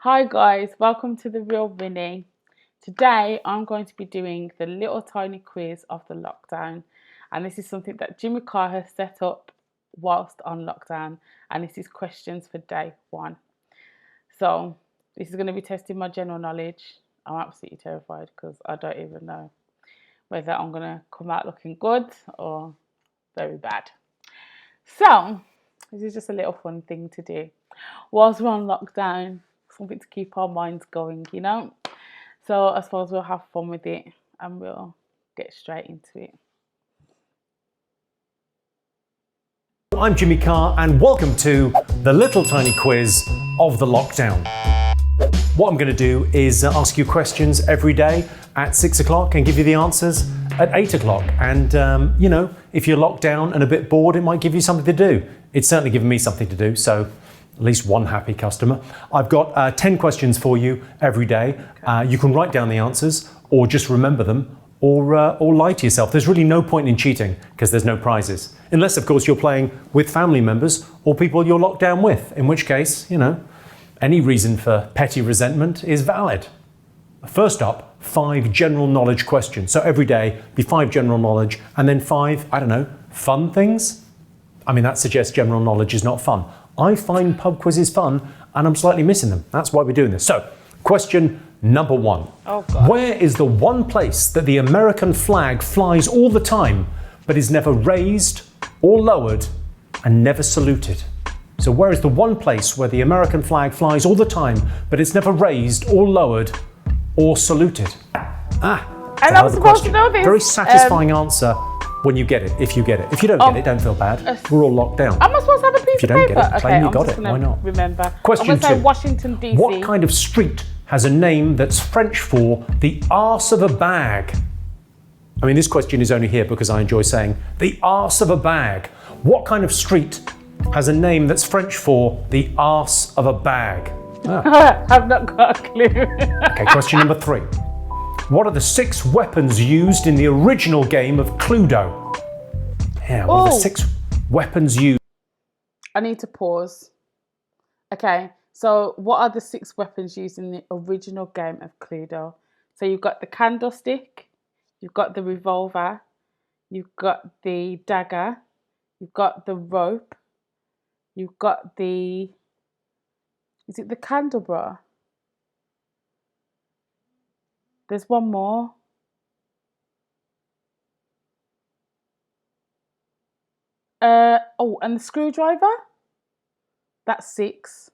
Hi guys, welcome to The Real Rinny. Today I'm going to be doing the little tiny quiz of the lockdown, and this is something that Jimmy Carr has set up whilst on lockdown, and this is questions for day 1. So this is going to be testing my general knowledge. I'm absolutely terrified because I don't even know whether I'm going to come out looking good or very bad. So this is just a little fun thing to do whilst we're on lockdown. Something to keep our minds going, you know. So I suppose we'll have fun with it and we'll get straight into it. I'm Jimmy Carr and welcome to the little tiny quiz of the lockdown. What I'm going to do is ask you questions every day at 6 o'clock and give you the answers at 8 o'clock. And, you know, if you're locked down and a bit bored, it might give you something to do. It's certainly given me something to do, so at least one happy customer. I've got 10 questions for you every day. You can write down the answers or just remember them or lie to yourself. There's really no point in cheating because there's no prizes. Unless, of course, you're playing with family members or people you're locked down with, in which case, you know, any reason for petty resentment is valid. First up, 5 general knowledge questions. So every day, be 5 general knowledge and then 5, I don't know, fun things? I mean, that suggests general knowledge is not fun. I find pub quizzes fun and I'm slightly missing them. That's why we're doing this. So, question number 1. Oh, God. Where is the one place that the American flag flies all the time but is never raised or lowered and never saluted? So where is the one place where the American flag flies all the time but it's never raised or lowered or saluted? And I'm supposed to know this. Very satisfying answer when you get it, if you get it. If you don't get it, don't feel bad. We're all locked down. Am I supposed to have a piece If you of don't paper? get it, claim you got it. Why not? Remember. Question I'm going to say 2. Washington, D.C. What kind of street has a name that's French for the arse of a bag? I mean, this question is only here because I enjoy saying the arse of a bag. What kind of street has a name that's French for the arse of a bag? I've not got a clue. Okay, question number 3. What are the 6 weapons used in the original game of Cluedo? Yeah, what are the 6 weapons used? I need to pause. Okay, so what are the 6 weapons used in the original game of Cluedo? So you've got the candlestick, you've got the revolver, you've got the dagger, you've got the rope, you've got the... Is it the candelabra? There's one more. And the screwdriver? That's 6.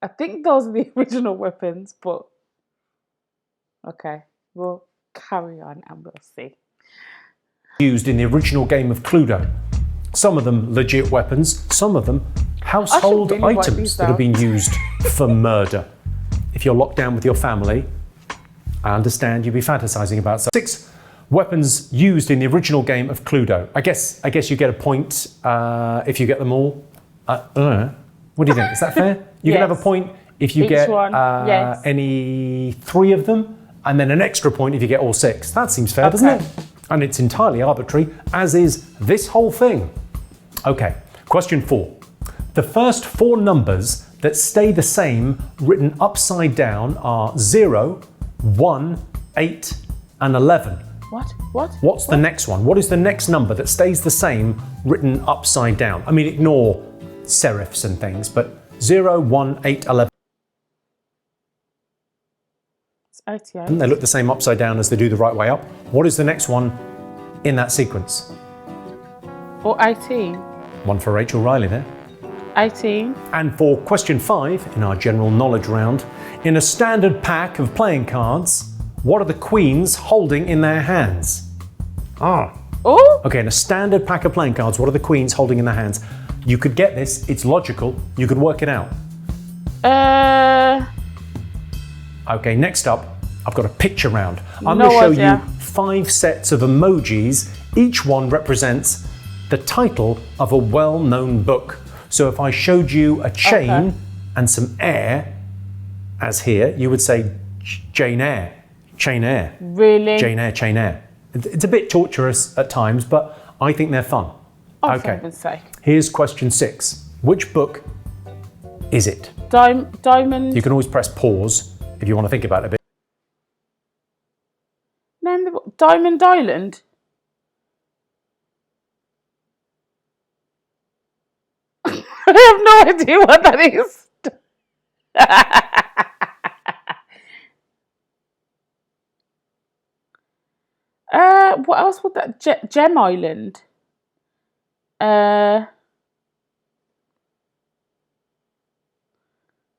I think those are the original weapons, but okay, we'll carry on and we'll see. Used in the original game of Cluedo. Some of them legit weapons, some of them household really items that have been used for murder. If you're locked down with your family, I understand you'd be fantasizing about 6 weapons used in the original game of Cluedo. I guess you get a point if you get them all. I don't know. What do you think? Is that fair? You can have a point if you get any 3 of them, and then an extra point if you get all 6. That seems fair, doesn't it? And it's entirely arbitrary, as is this whole thing. Okay, question 4. The first 4 numbers that stay the same written upside down are 0, 1, 8, and 11. What? What's the next one? What is the next number that stays the same written upside down? I mean, ignore serifs and things, but 0, 1, 8, 11. It's 88. They look the same upside down as they do the right way up. What is the next one in that sequence? Or 18. One for Rachel Riley there. 18. And for question 5 in our general knowledge round, in a standard pack of playing cards, what are the queens holding in their hands? Oh! Okay, in a standard pack of playing cards, what are the queens holding in their hands? You could get this, it's logical, you could work it out. Okay, next up, I've got a picture round. I'm going to show you 5 sets of emojis. Each one represents the title of a well-known book. So if I showed you a chain and some air, as here, you would say Jane Eyre. Chain Eyre. Really? Jane Eyre, Chain Eyre. It's a bit torturous at times, but I think they're fun. Oh, for heaven's sake. Here's question 6. Which book is it? Diamond. You can always press pause if you want to think about it a bit. Name the book. Diamond Island. I have no idea what that is. What else would that? Gem Island.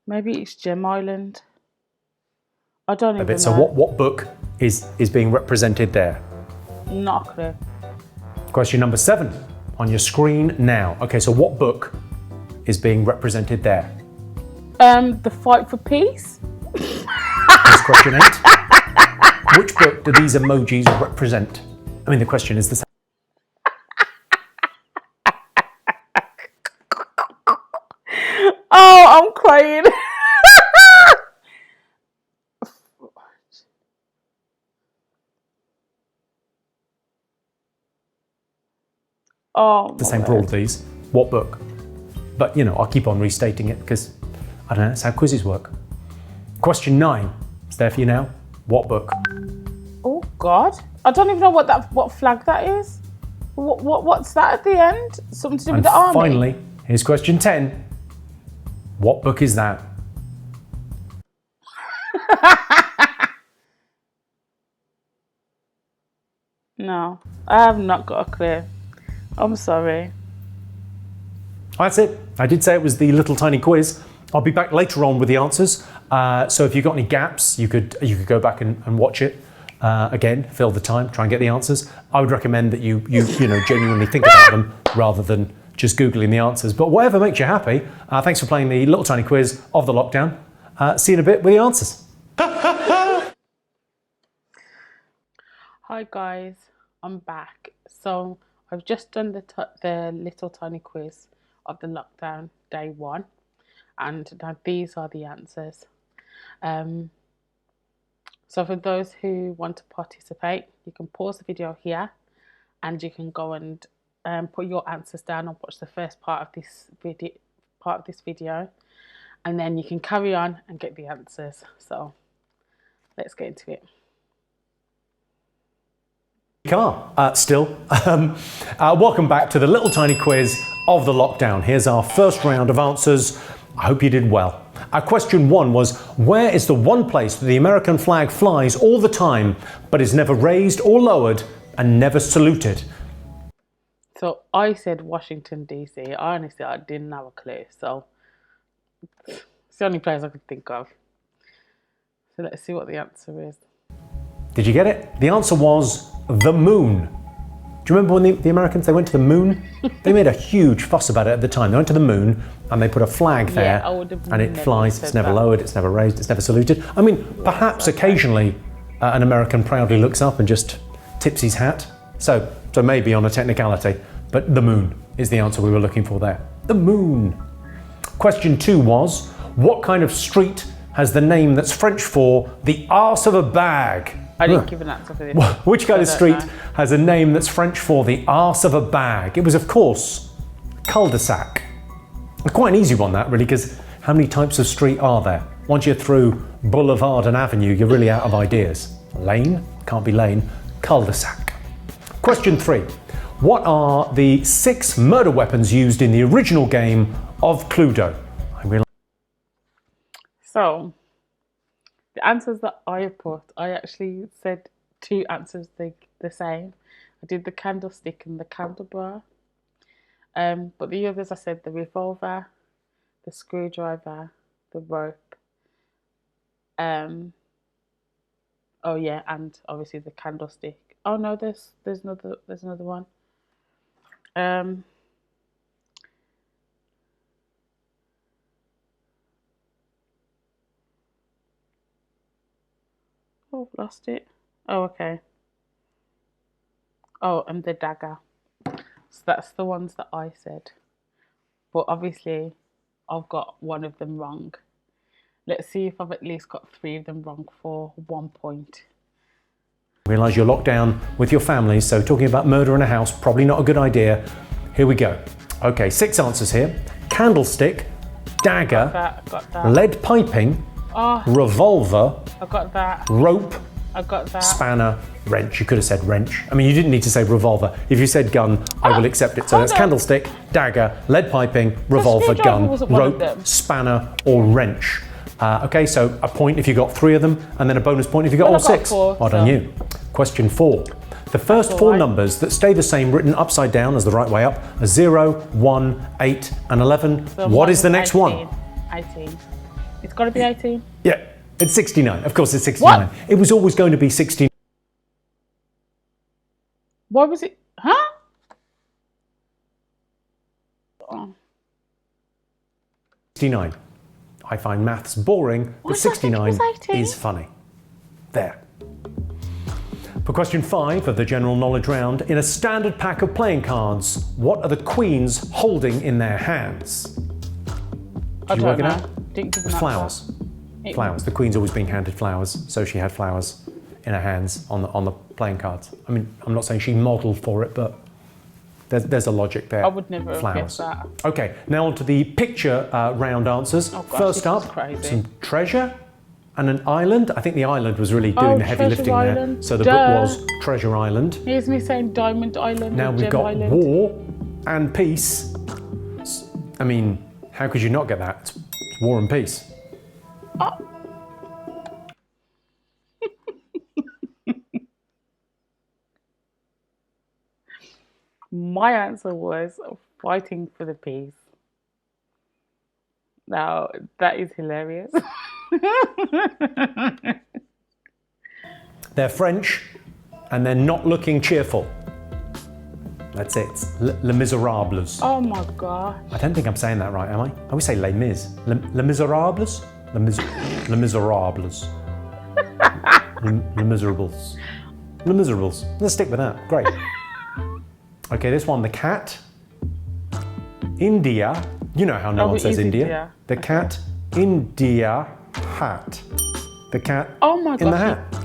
Maybe it's Gem Island. I don't even know. So what book is being represented there? Not a clue. Question number 7 on your screen now. Okay, so what book is being represented there? The Fight for Peace. That's question 8. Which book do these emojis represent? I mean, the question is the same. Oh, I'm crying. Oh, the same for all of these. What book? But, you know, I'll keep on restating it because, I don't know, that's how quizzes work. Question 9. It's there for you now. What book? Oh, God. I don't even know what flag that is. What's that at the end? Something to do with the army? Finally, here's question 10. What book is that? No, I have not got a clue. I'm sorry. That's it. I did say it was the little tiny quiz. I'll be back later on with the answers. So if you've got any gaps, you could go back and watch it again, fill the time, try and get the answers. I would recommend that you genuinely think about them rather than just Googling the answers. But whatever makes you happy, thanks for playing the little tiny quiz of the lockdown. See you in a bit with the answers. Hi guys, I'm back. So I've just done the little tiny quiz of the lockdown day 1, and now these are the answers. So for those who want to participate, you can pause the video here and you can go and put your answers down and watch the first part of this video, and then you can carry on and get the answers. So let's get into it. Carr, still. Welcome back to the little tiny quiz of the lockdown. Here's our first round of answers. I hope you did well. Question 1 was, where is the one place that the American flag flies all the time but is never raised or lowered and never saluted? So I said Washington DC. Honestly, I didn't have a clue. So it's the only place I could think of. So let's see what the answer is. Did you get it? The answer was the moon. Do you remember when the Americans, they went to the moon? They made a huge fuss about it at the time. They went to the moon and they put a flag there, and it flies. It's never lowered, it's never raised, it's never saluted. I mean, perhaps occasionally an American proudly looks up and just tips his hat. So maybe on a technicality, but the moon is the answer we were looking for there. The moon. Question 2 was, what kind of street has the name that's French for the arse of a bag? I didn't give an answer for this. Which kind of street has a name that's French for the arse of a bag? It was, of course, cul-de-sac. Quite an easy one, that, really, because how many types of street are there? Once you're through boulevard and avenue, you're really out of ideas. Lane? Can't be lane. Cul-de-sac. Question 3. What are the 6 murder weapons used in the original game of Cluedo? So, the answers that I put, I actually said 2 answers the same. I did the candlestick and the candlebra. But the others I said the revolver, the screwdriver, the rope. Oh yeah, and obviously the candlestick. Oh no, there's another one. Oh, I've lost it. Oh, okay. Oh, and the dagger. So that's the ones that I said. But obviously, I've got one of them wrong. Let's see if I've at least got 3 of them wrong for 1 point. Realise you're locked down with your family, so talking about murder in a house, probably not a good idea. Here we go. Okay, 6 answers here. Candlestick, dagger, Got that. lead piping, Oh, revolver, I got that. rope, I got that. spanner, wrench. You could have said wrench. I mean, you didn't need to say revolver. If you said gun, I will accept it. So hold that's on. candlestick, dagger, lead piping, revolver, screwdriver gun, wasn't one of rope, them. spanner, or wrench. Okay, so a point if you got 3 of them, and then a bonus point if you got Well, all I got 6. 4, Well done so. you. Question 4. The first all 4 right. numbers that stay the same written upside down as the right way up are 0, 1, 8, and 11. So What mine is the was next 18. one? 18. It's got to be 18. Yeah, it's 69. Of course, it's 69. What? It was always going to be 69. What was it? Huh? Oh. 69. I find maths boring, but Why did I think it was 69 18? is funny. There. For question 5 of the general knowledge round, in a standard pack of playing cards, what are the queens holding in their hands? I you don't work it know. out? Didn't give an Flowers. answer. Flowers. The queen's always being handed flowers, so she had flowers in her hands on the playing cards. I mean, I'm not saying she modelled for it, but there's a logic there. I would never have Flowers. guessed that. Okay, now on to the picture round answers. Oh gosh, First this up, is crazy. some treasure and an island. I think the island was really doing Oh, the heavy Treasure lifting Island. there. So the Duh. book was Treasure Island. Here's me saying Diamond Island. Now or we've Gem got Island. war and peace. I mean, how could you not get that? It's war and peace. Oh. My answer was fighting for the peace. Now, that is hilarious. They're French and they're not looking cheerful. That's it. It's Les Miserables. Oh my god. I don't think I'm saying that right, am I? I always say Les Mis. Les Miserables? Les Miserables. Les Miserables. Les Miserables. Let's stick with that. Great. Okay, this one, the cat. India. You know how no one it says is India. India. The cat, India, hat. The cat Oh my in the gosh. hat.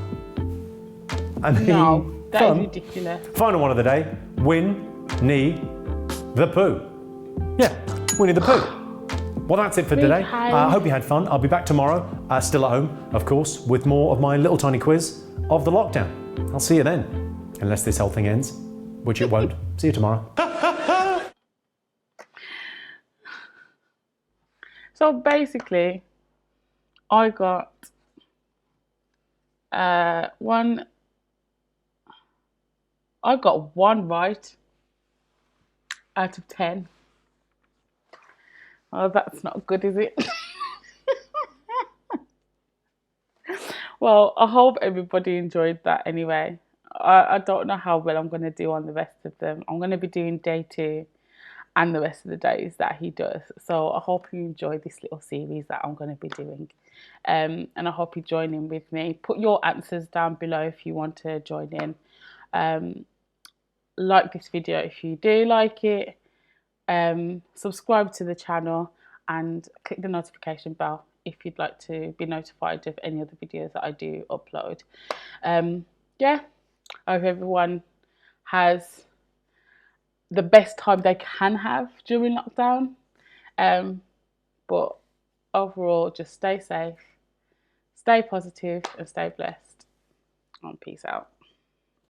I mean, No, that is fun. ridiculous. Final one of the day. Winnie the Pooh. Yeah, Winnie the Pooh. Well, that's it for today. I hope you had fun. I'll be back tomorrow, still at home, of course, with more of my little tiny quiz of the lockdown. I'll see you then, unless this whole thing ends, which it won't. See you tomorrow. So basically, I got one right out of 10. Oh, that's not good, is it? Well, I hope everybody enjoyed that anyway. I don't know how well I'm going to do on the rest of them. I'm going to be doing day 2 and the rest of the days that he does. So I hope you enjoy this little series that I'm going to be doing. And I hope you join in with me. Put your answers down below if you want to join in. Like this video if you do like it. Subscribe to the channel and click the notification bell if you'd like to be notified of any other videos that I do upload. Yeah, I hope everyone has the best time they can have during lockdown. But overall, just stay safe, stay positive, and stay blessed. And peace out.